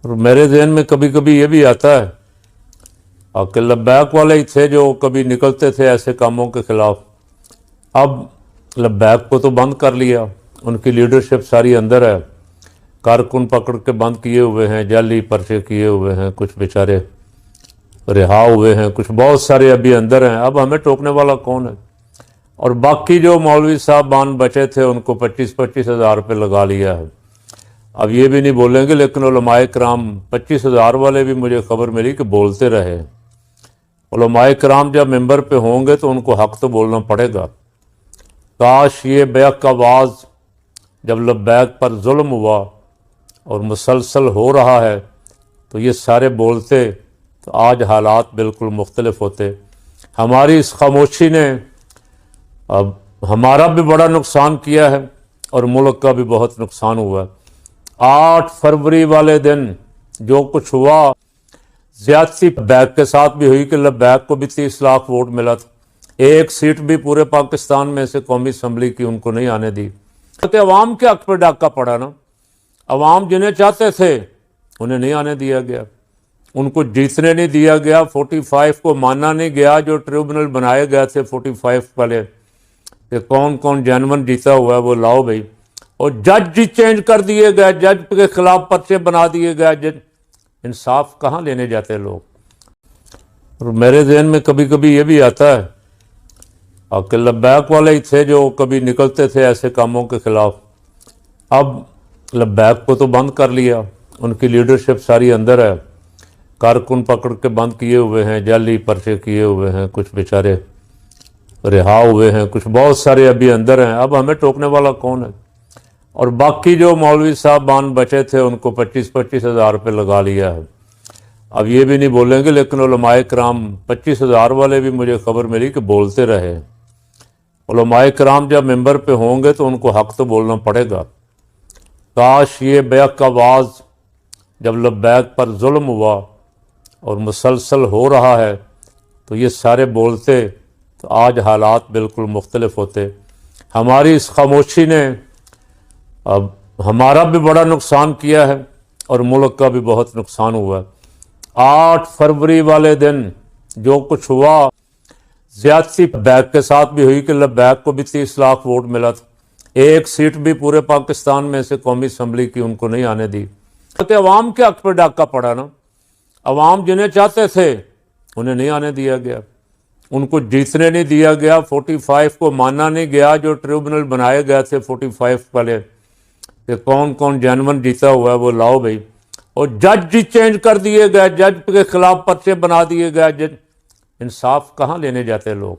اور میرے ذہن میں کبھی کبھی یہ بھی آتا ہے کہ لبیک والے ہی تھے جو کبھی نکلتے تھے ایسے کاموں کے خلاف، اب لبیک کو تو بند کر لیا، ان کی لیڈرشپ ساری اندر ہے، کارکن پکڑ کے بند کیے ہوئے ہیں، جعلی پرچے کیے ہوئے ہیں، کچھ بیچارے رہا ہوئے ہیں، کچھ بہت سارے ابھی اندر ہیں، اب ہمیں ٹوکنے والا کون ہے؟ اور باقی جو مولوی صاحبان بچے تھے ان کو 25,000 روپے لگا لیا ہے۔ اب یہ بھی نہیں بولیں گے، لیکن علماء کرام 25,000 والے بھی مجھے خبر ملی کہ بولتے رہے۔ علماء کرام جب ممبر پہ ہوں گے تو ان کو حق تو بولنا پڑے گا۔ کاش یہ بیک کا آواز جب لبیک پر ظلم ہوا اور مسلسل ہو رہا ہے تو یہ سارے بولتے تو آج حالات بالکل مختلف ہوتے۔ ہماری اس خاموشی نے اب ہمارا بھی بڑا نقصان کیا ہے اور ملک کا بھی بہت نقصان ہوا ہے۔ 8 فروری والے دن جو کچھ ہوا، زیادتی بیک کے ساتھ بھی ہوئی کہ لبیک کو بھی 30 لاکھ ووٹ ملا تھا، ایک سیٹ بھی پورے پاکستان میں سے قومی اسمبلی کی ان کو نہیں آنے دی۔ کہ عوام کے حق پہ ڈاکہ پڑا نا، عوام جنہیں چاہتے تھے انہیں نہیں آنے دیا گیا، ان کو جیتنے نہیں دیا گیا، 45 کو مانا نہیں گیا، جو ٹریبونل بنائے گئے تھے 45 والے کہ کون کون جینون جیتا ہوا ہے وہ لاؤ بھائی، اور جج جی چینج کر دیے گئے، جج کے خلاف پرچے بنا دیے گئے۔ انصاف کہاں لینے جاتے لوگ؟ اور میرے ذہن میں کبھی کبھی یہ بھی آتا ہے کہ لبیک والے ہی تھے جو کبھی نکلتے تھے ایسے کاموں کے خلاف، اب لبیک کو تو بند کر لیا، ان کی لیڈرشپ ساری اندر ہے، کارکن پکڑ کے بند کیے ہوئے ہیں، جعلی پرچے کیے ہوئے ہیں، کچھ بیچارے رہا ہوئے ہیں، کچھ بہت سارے ابھی اندر ہیں، اب ہمیں ٹوکنے والا کون ہے؟ اور باقی جو مولوی صاحبان بچے تھے ان کو 25,000 روپے لگا لیا ہے۔ اب یہ بھی نہیں بولیں گے، لیکن علماء کرام 25,000 والے بھی مجھے خبر ملی کہ بولتے رہے۔ علماء کرام جب ممبر پہ ہوں گے تو ان کو حق تو بولنا پڑے گا۔ کاش یہ بیک کا آواز جب لبیک پر ظلم ہوا اور مسلسل ہو رہا ہے تو یہ سارے بولتے تو آج حالات بالکل مختلف ہوتے۔ ہماری اس خاموشی نے اب ہمارا بھی بڑا نقصان کیا ہے اور ملک کا بھی بہت نقصان ہوا ہے۔ 8 فروری والے دن جو کچھ ہوا، زیادتی بیک کے ساتھ بھی ہوئی کہ لبیک کو بھی 30 لاکھ ووٹ ملا تھا، ایک سیٹ بھی پورے پاکستان میں سے قومی اسمبلی کی ان کو نہیں آنے دی۔ کہ عوام کے حق پہ ڈاکہ پڑا نا، عوام جنہیں چاہتے تھے انہیں نہیں آنے دیا گیا، ان کو جیتنے نہیں دیا گیا، 45 کو مانا نہیں گیا، جو ٹریبونل بنائے گئے تھے 45 والے کہ کون کون جینون جیتا ہوا ہے وہ لاؤ بھائی، اور جج جی چینج کر دیے گئے، جج کے خلاف پرچے بنا دیے گئے۔ انصاف کہاں لینے جاتے لوگ؟